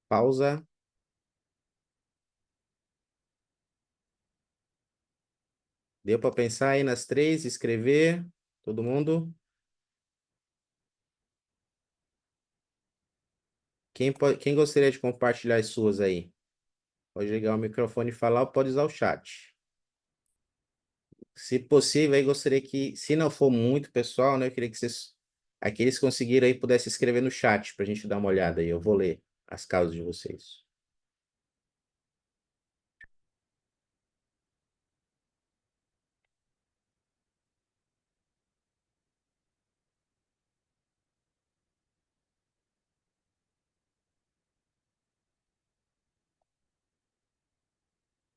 Pausa. Deu para pensar aí nas 3, escrever? Todo mundo? Quem gostaria de compartilhar as suas aí? Pode ligar o microfone e falar, ou pode usar o chat. Se possível, aí gostaria que, se não for muito pessoal, né, eu queria que vocês, aqueles que conseguiram aí, pudessem escrever no chat para a gente dar uma olhada aí. Eu vou ler as causas de vocês.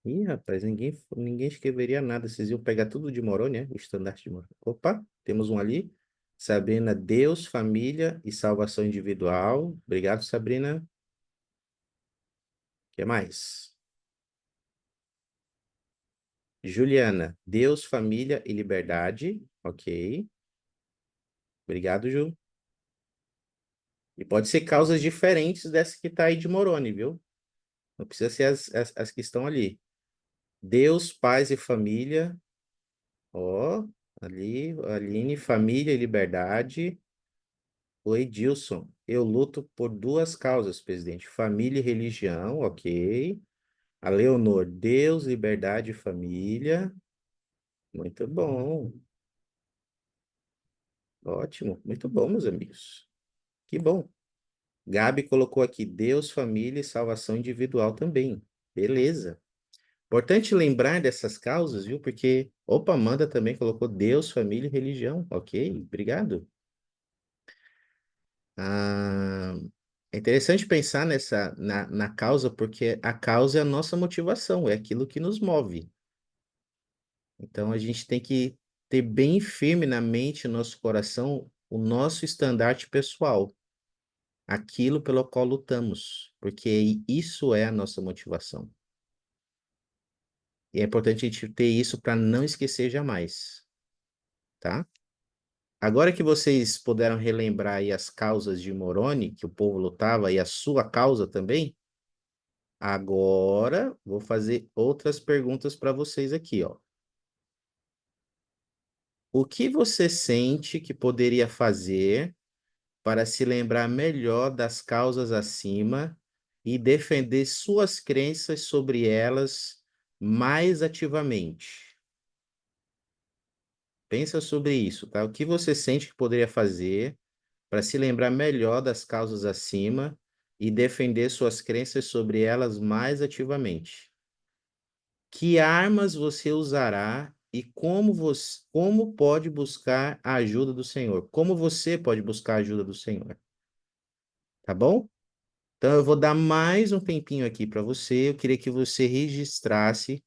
Ih, rapaz, ninguém escreveria nada. Vocês iam pegar tudo de Moroni, né? O estandarte de Moroni. Opa, temos um ali. Sabrina, Deus, família e salvação individual. Obrigado, Sabrina. O que mais? Juliana, Deus, família e liberdade. Ok. Obrigado, Ju. E pode ser causas diferentes dessa que tá aí de Moroni, viu? Não precisa ser as que estão ali. Deus, paz e família. Ó, ali, Aline, família e liberdade. O Edilson, eu luto por duas causas, presidente. Família e religião, ok. A Leonor, Deus, liberdade e família. Muito bom. Ótimo, muito bom, meus amigos. Que bom. Gabi colocou aqui Deus, família e salvação individual também. Beleza. Importante lembrar dessas causas, viu? Porque, opa, Amanda também colocou Deus, família e religião. Ok, obrigado. Ah, é interessante pensar na causa, porque a causa é a nossa motivação, é aquilo que nos move. Então, a gente tem que ter bem firme na mente, no nosso coração, o nosso estandarte pessoal, aquilo pelo qual lutamos, porque isso é a nossa motivação. E é importante a gente ter isso para não esquecer jamais, tá? Agora que vocês puderam relembrar aí as causas de Moroni, que o povo lutava, e a sua causa também, agora vou fazer outras perguntas para vocês aqui, ó. O que você sente que poderia fazer para se lembrar melhor das causas acima e defender suas crenças sobre elas mais ativamente? Pensa sobre isso, tá? O que você sente que poderia fazer para se lembrar melhor das causas acima e defender suas crenças sobre elas mais ativamente? Que armas você usará e como pode buscar a ajuda do Senhor? Como você pode buscar a ajuda do Senhor? Tá bom? Então eu vou dar mais um tempinho aqui para você. Eu queria que você registrasse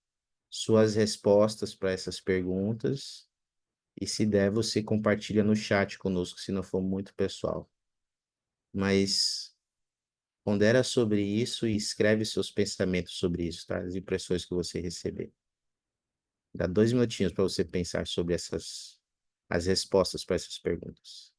suas respostas para essas perguntas e se der, você compartilha no chat conosco, se não for muito pessoal. Mas pondera sobre isso e escreve seus pensamentos sobre isso, tá? As impressões que você receber. Dá 2 minutinhos para você pensar sobre as respostas para essas perguntas.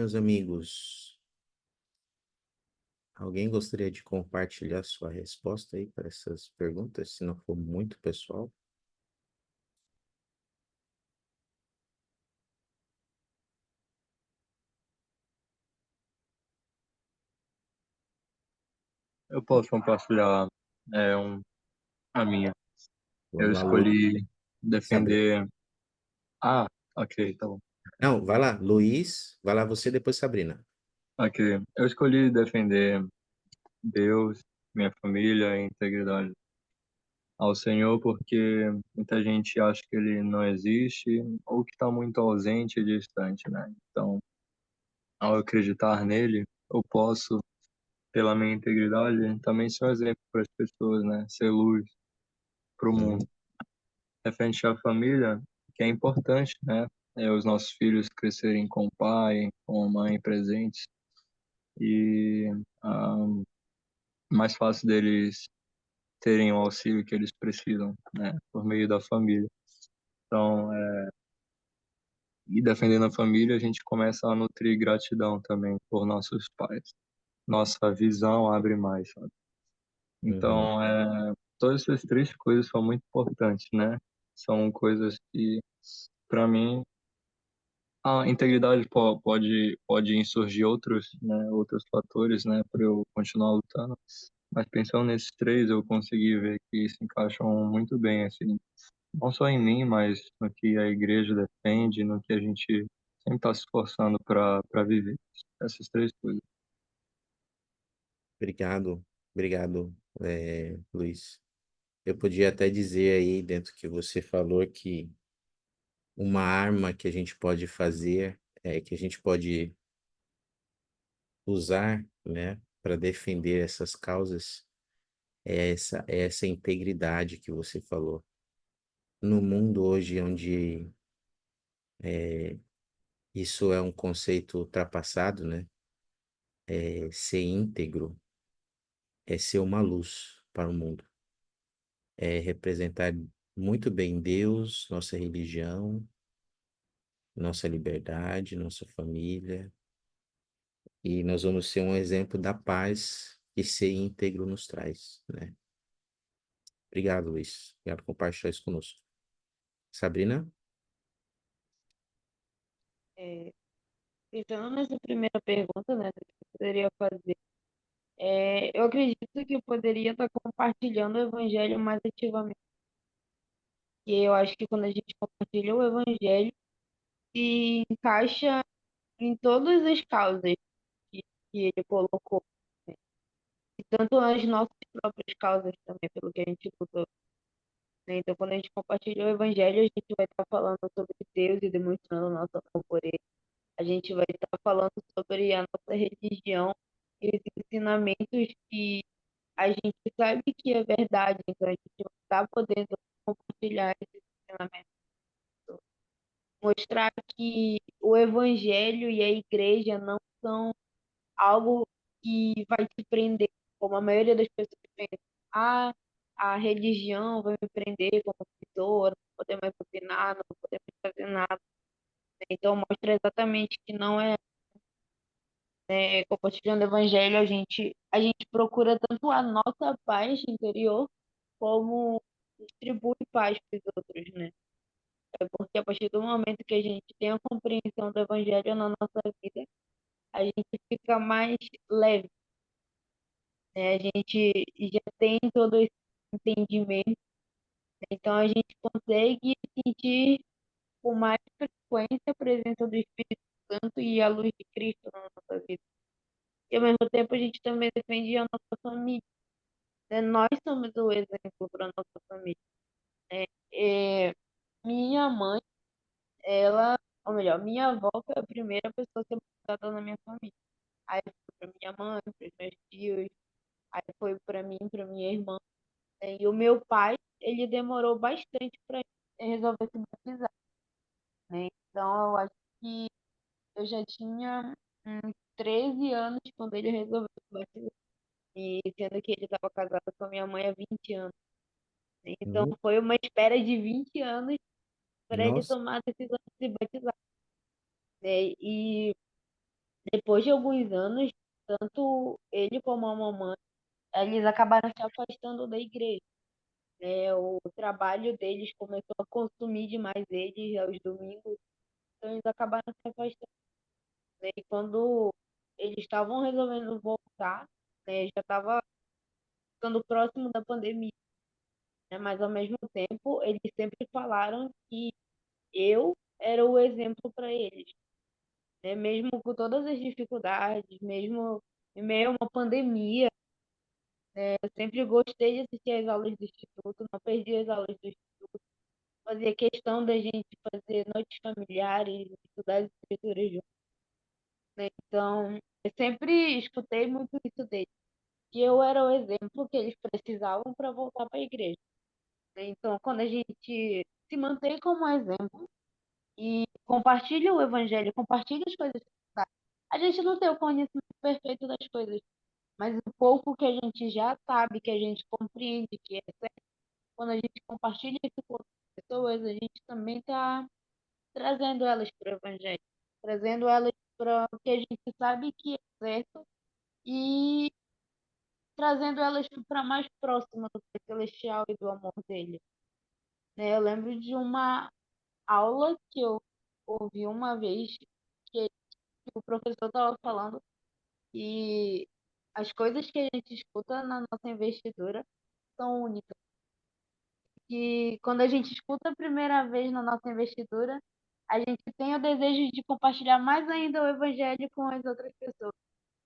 meus amigos? Alguém gostaria de compartilhar sua resposta aí para essas perguntas, se não for muito pessoal? Eu posso compartilhar é, um, a minha. Eu Vamos lá, escolhi Sabrina. defender. Ah, ok, tá bom. Não, vai lá, Luiz, vai lá você, depois Sabrina. Ok. Eu escolhi defender Deus, minha família e integridade ao Senhor, porque muita gente acha que ele não existe ou que está muito ausente e distante, né? Então, ao acreditar nele, eu posso, pela minha integridade, também ser um exemplo para as pessoas, né? Ser luz para o Uhum, mundo. Referente à família, que é importante, né? É os nossos filhos crescerem com o pai, com a mãe presentes e ah, mais fácil deles terem o auxílio que eles precisam, né? Por meio da família. Então, e defendendo a família, a gente começa a nutrir gratidão também por nossos pais. Nossa visão abre mais, sabe? uhum. Então, todas essas três coisas são muito importantes, né? São coisas que, para mim, a integridade pode insurgir outros, né, outros fatores, né, para eu continuar lutando. Mas pensando nesses três, eu consegui ver que se encaixam muito bem, assim, não só em mim, mas no que a igreja defende, no que a gente sempre está se esforçando para viver. Essas três coisas. Obrigado, obrigado, Luiz. Eu podia até dizer aí, dentro que você falou, que uma arma que a gente pode fazer, que a gente pode usar, né, para defender essas causas, é essa integridade que você falou. No mundo hoje, onde isso é um conceito ultrapassado, né, ser íntegro é ser uma luz para o mundo, é representar muito bem Deus, nossa religião, nossa liberdade, nossa família, e nós vamos ser um exemplo da paz que ser íntegro nos traz, né? Obrigado, Luiz. Obrigado por compartilhar isso conosco. Sabrina? É, Então, nessa primeira pergunta, né, que eu poderia fazer, eu acredito que eu poderia estar compartilhando o evangelho mais ativamente. E eu acho que quando a gente compartilha o evangelho, se encaixa em todas as causas que ele colocou, né? E tanto as nossas próprias causas também, pelo que a gente lutou, né? Então, quando a gente compartilha o evangelho, a gente vai estar falando sobre Deus e demonstrando nosso amor por ele. A gente vai estar falando sobre a nossa religião e os ensinamentos que a gente sabe que é verdade, então a gente vai estar podendo compartilhar esses ensinamentos, mostrar que o evangelho e a igreja não são algo que vai te prender, como a maioria das pessoas pensa. Ah, a religião vai me prender como pessoa, não vou poder mais opinar, não vou poder mais fazer nada. Então mostra exatamente que não é, compartilhando o evangelho, a gente procura tanto a nossa paz interior, como distribui paz para os outros, né? É porque a partir do momento que a gente tem a compreensão do evangelho na nossa vida, a gente fica mais leve, né? A gente já tem todo esse entendimento, né? Então a gente consegue sentir com mais frequência a presença do Espírito Santo e a luz de Cristo na nossa vida. E ao mesmo tempo a gente também defende a nossa família, né? Nós somos o exemplo para a nossa família, né? É, minha mãe, ou melhor, minha avó foi a primeira pessoa a ser batizada na minha família. Aí foi para minha mãe, para os meus tios, aí foi para mim, para minha irmã, né? E o meu pai, ele demorou bastante para resolver se batizar, né? Então eu acho que eu já tinha uns 13 anos quando ele resolveu se batizar. E sendo que ele estava casado com a minha mãe há 20 anos. Então Hum, foi uma espera de 20 anos para ele Nossa, tomar a decisão de se batizar, né? E depois de alguns anos, tanto ele como a mamãe, eles acabaram se afastando da igreja, né? O trabalho deles começou a consumir demais eles aos domingos, então eles acabaram se afastando, né? E quando eles estavam resolvendo voltar, né, já estava ficando próximo da pandemia, né? Mas ao mesmo tempo, eles sempre falaram que eu era o exemplo para eles, né? Mesmo com todas as dificuldades, mesmo em meio a uma pandemia, né? Eu sempre gostei de assistir às aulas do instituto, não perdi as aulas do instituto, fazia questão da gente fazer noites familiares, estudar as escrituras juntos, né? Então, eu sempre escutei muito isso deles, que eu era o exemplo que eles precisavam para voltar para a igreja, né? Então, quando a gente se mantém como exemplo e compartilha o evangelho, compartilha as coisas que sabe. A gente não tem o conhecimento perfeito das coisas, mas o pouco que a gente já sabe, que a gente compreende, que é certo, quando a gente compartilha isso com outras pessoas, a gente também está trazendo elas para o evangelho, trazendo elas para o que a gente sabe que é certo e trazendo elas para mais próxima do Pai Celestial e do amor dele, né? Eu lembro de uma aula que eu ouvi uma vez que o professor estava falando e as coisas que a gente escuta na nossa investidura são únicas. E quando a gente escuta a primeira vez na nossa investidura, a gente tem o desejo de compartilhar mais ainda o evangelho com as outras pessoas,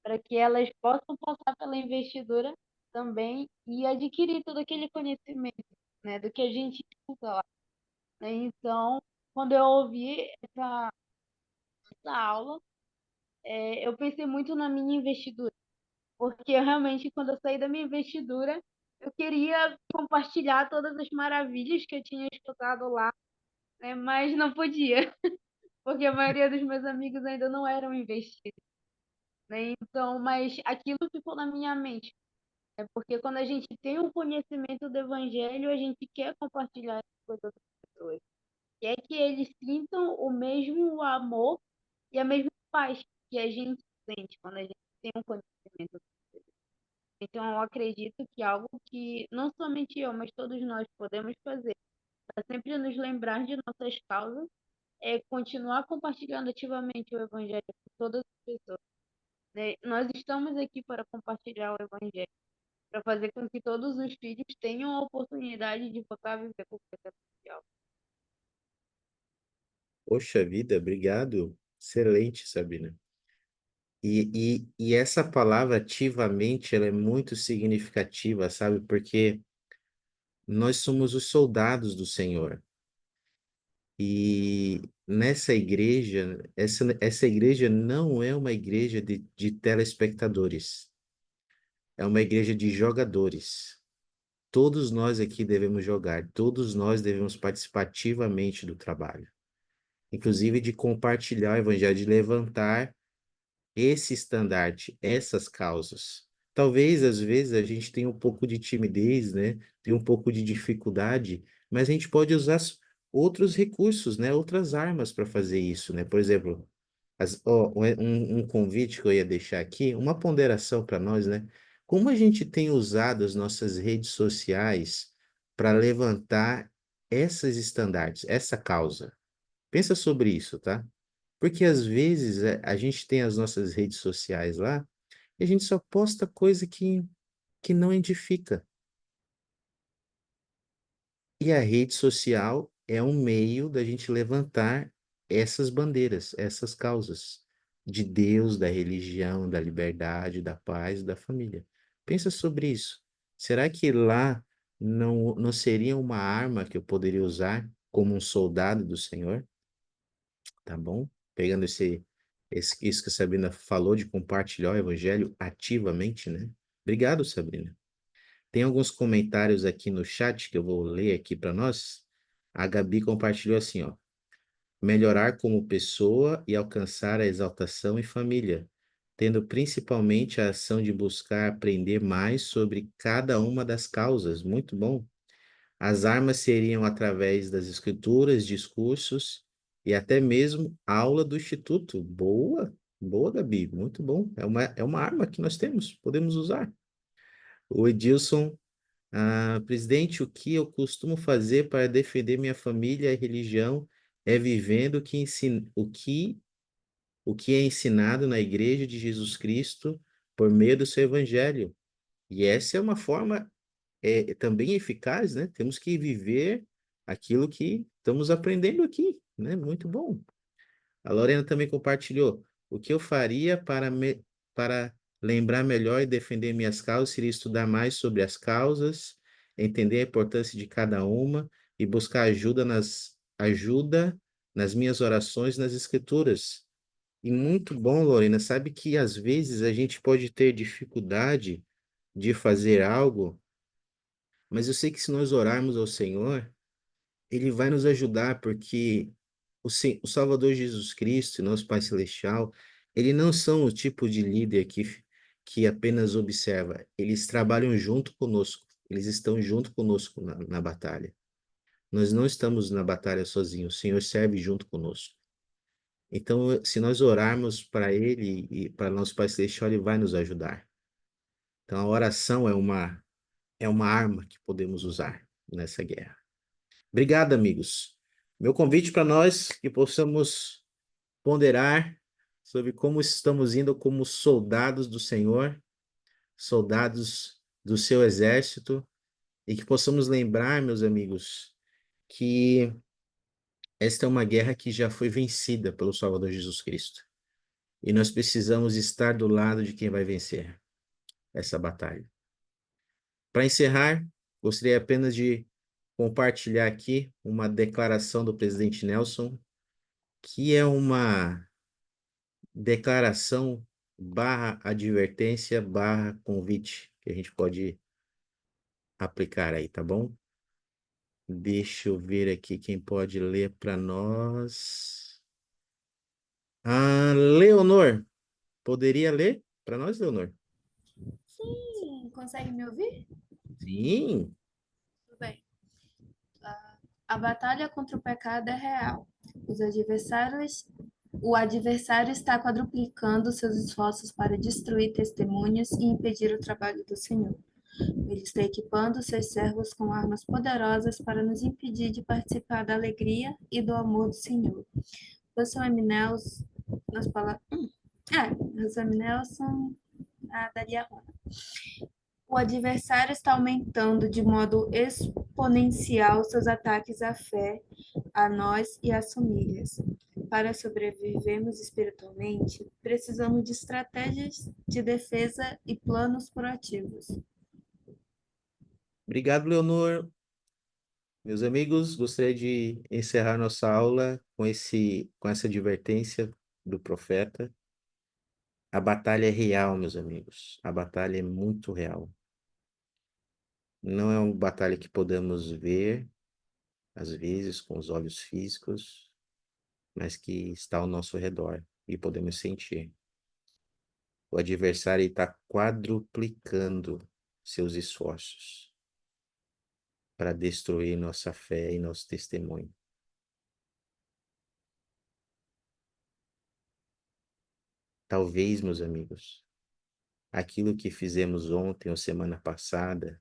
para que elas possam passar pela investidura também e adquirir todo aquele conhecimento, né, do que a gente escuta lá, né? Então, quando eu ouvi essa aula, eu pensei muito na minha investidura, porque realmente quando eu saí da minha investidura, eu queria compartilhar todas as maravilhas que eu tinha escutado lá, né? Mas não podia, porque a maioria dos meus amigos ainda não eram investidos, né? Então, mas aquilo ficou na minha mente, né? Porque quando a gente tem o conhecimento do evangelho, a gente quer compartilhar isso com as outras pessoas, quer que eles sintam o mesmo amor e a mesma paz que a gente sente quando a gente tem um conhecimento. Então, eu acredito que algo que não somente eu, mas todos nós podemos fazer para sempre nos lembrar de nossas causas é continuar compartilhando ativamente o Evangelho com todas as pessoas, né? Nós estamos aqui para compartilhar o Evangelho, para fazer com que todos os filhos tenham a oportunidade de voltar a viver com o pecado social. Poxa vida, obrigado. Excelente, Sabrina. E essa palavra ativamente, ela é muito significativa, sabe? Porque nós somos os soldados do Senhor. E nessa igreja, essa igreja não é uma igreja de telespectadores, é uma igreja de jogadores. Todos nós aqui devemos jogar, todos nós devemos participar ativamente do trabalho, inclusive de compartilhar o evangelho, de levantar esse estandarte, essas causas. Talvez, às vezes, a gente tenha um pouco de timidez, né? Tem um pouco de dificuldade, mas a gente pode usar outros recursos, né? Outras armas para fazer isso, né? Por exemplo, um convite que eu ia deixar aqui, uma ponderação para nós, né? Como a gente tem usado as nossas redes sociais para levantar essas estandartes, essa causa? Pensa sobre isso, tá? Porque às vezes a gente tem as nossas redes sociais lá e a gente só posta coisa que não edifica. E a rede social é um meio da gente levantar essas bandeiras, essas causas de Deus, da religião, da liberdade, da paz, da família. Pensa sobre isso. Será que lá não seria uma arma que eu poderia usar como um soldado do Senhor? Tá bom? Pegando isso que a Sabrina falou de compartilhar o evangelho ativamente, né? Obrigado, Sabrina. Tem alguns comentários aqui no chat que eu vou ler aqui para nós. A Gabi compartilhou assim, ó: melhorar como pessoa e alcançar a exaltação e família, tendo principalmente a ação de buscar aprender mais sobre cada uma das causas. Muito bom. As armas seriam através das escrituras, discursos e até mesmo aula do instituto. Boa! Boa, Gabi, muito bom. É uma arma que nós temos, podemos usar. O Edilson, presidente, o que eu costumo fazer para defender minha família e religião é vivendo o que é ensinado na Igreja de Jesus Cristo por meio do seu Evangelho. E essa é uma forma também eficaz, né? Temos que viver aquilo que estamos aprendendo aqui, né? Muito bom. A Lorena também compartilhou. O que eu faria para lembrar melhor e defender minhas causas seria estudar mais sobre as causas, entender a importância de cada uma e buscar ajuda nas minhas orações nas escrituras. E muito bom, Lorena, sabe que às vezes a gente pode ter dificuldade de fazer algo, mas eu sei que se nós orarmos ao Senhor, Ele vai nos ajudar, porque o Salvador Jesus Cristo, nosso Pai Celestial, eles não são o tipo de líder que apenas observa, eles trabalham junto conosco, eles estão junto conosco na batalha. Nós não estamos na batalha sozinhos, o Senhor serve junto conosco. Então, se nós orarmos para Ele e para nosso Pai Celestial, Ele vai nos ajudar. Então, a oração é uma arma que podemos usar nessa guerra. Obrigado, amigos. Meu convite para nós que possamos ponderar sobre como estamos indo como soldados do Senhor, soldados do seu exército, e que possamos lembrar, meus amigos, que esta é uma guerra que já foi vencida pelo Salvador Jesus Cristo. E nós precisamos estar do lado de quem vai vencer essa batalha. Para encerrar, gostaria apenas de compartilhar aqui uma declaração do presidente Nelson, que é uma declaração barra advertência barra convite que a gente pode aplicar aí, tá bom? Deixa eu ver aqui quem pode ler para nós. Leonor, poderia ler para nós, Leonor? Sim, consegue me ouvir? Sim. Tudo bem. A batalha contra o pecado é real. O adversário está quadruplicando seus esforços para destruir testemunhas e impedir o trabalho do Senhor. Ele está equipando seus servos com armas poderosas para nos impedir de participar da alegria e do amor do Senhor. Russell M. Nelson, nas palavras. Russell M. Nelson, daria Rona. O adversário está aumentando de modo exponencial seus ataques à fé, a nós e às famílias. Para sobrevivermos espiritualmente, precisamos de estratégias de defesa e planos proativos. Obrigado, Leonor. Meus amigos, gostaria de encerrar nossa aula com essa advertência do profeta. A batalha é real, meus amigos. A batalha é muito real. Não é uma batalha que podemos ver, às vezes, com os olhos físicos, mas que está ao nosso redor e podemos sentir. O adversário está quadruplicando seus esforços para destruir nossa fé e nosso testemunho. Talvez, meus amigos, aquilo que fizemos ontem ou semana passada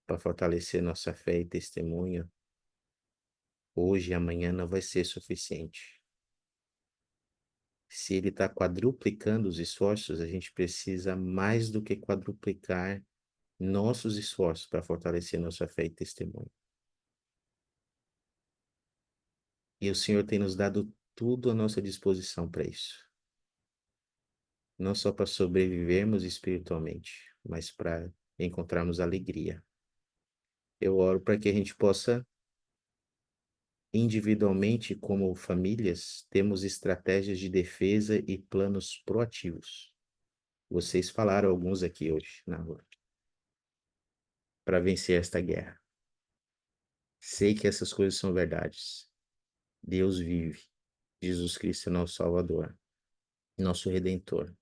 para fortalecer nossa fé e testemunho, hoje e amanhã não vai ser suficiente. Se ele está quadruplicando os esforços, a gente precisa mais do que quadruplicar nossos esforços para fortalecer nossa fé e testemunho. E o Senhor tem nos dado tudo à nossa disposição para isso. Não só para sobrevivermos espiritualmente, mas para encontrarmos alegria. Eu oro para que a gente possa, individualmente, como famílias, temos estratégias de defesa e planos proativos. Vocês falaram alguns aqui hoje na rua, para vencer esta guerra. Sei que essas coisas são verdades. Deus vive. Jesus Cristo é nosso Salvador, nosso Redentor.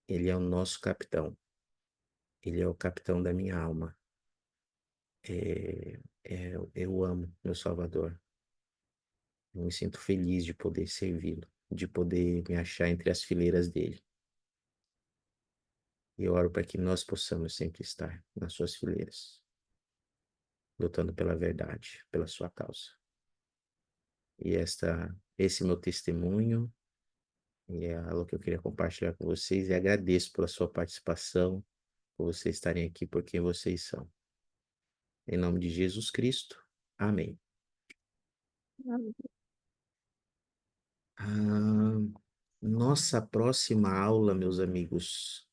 Ele é o nosso capitão. Ele é o capitão da minha alma. Eu amo meu Salvador. Eu me sinto feliz de poder servi-lo de poder me achar entre as fileiras dele. E eu oro para que nós possamos sempre estar nas suas fileiras, lutando pela verdade, pela sua causa. E esse meu testemunho é algo que eu queria compartilhar com vocês e agradeço pela sua participação, por vocês estarem aqui por quem vocês são. Em nome de Jesus Cristo. Amém. Nossa próxima aula, meus amigos,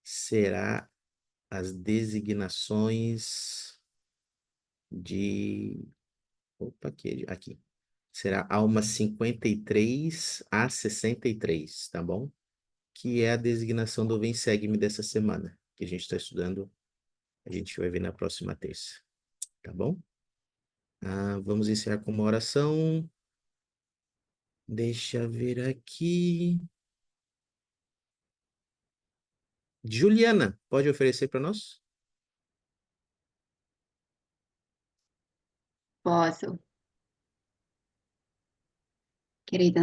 será as designações de... Opa, aqui. Será alma 53 a 63, tá bom? Que é a designação do Vem Segue-me dessa semana, que a gente está estudando, a gente vai ver na próxima terça, tá bom? Vamos encerrar com uma oração. Deixa eu ver aqui. Juliana, pode oferecer para nós? Posso, querida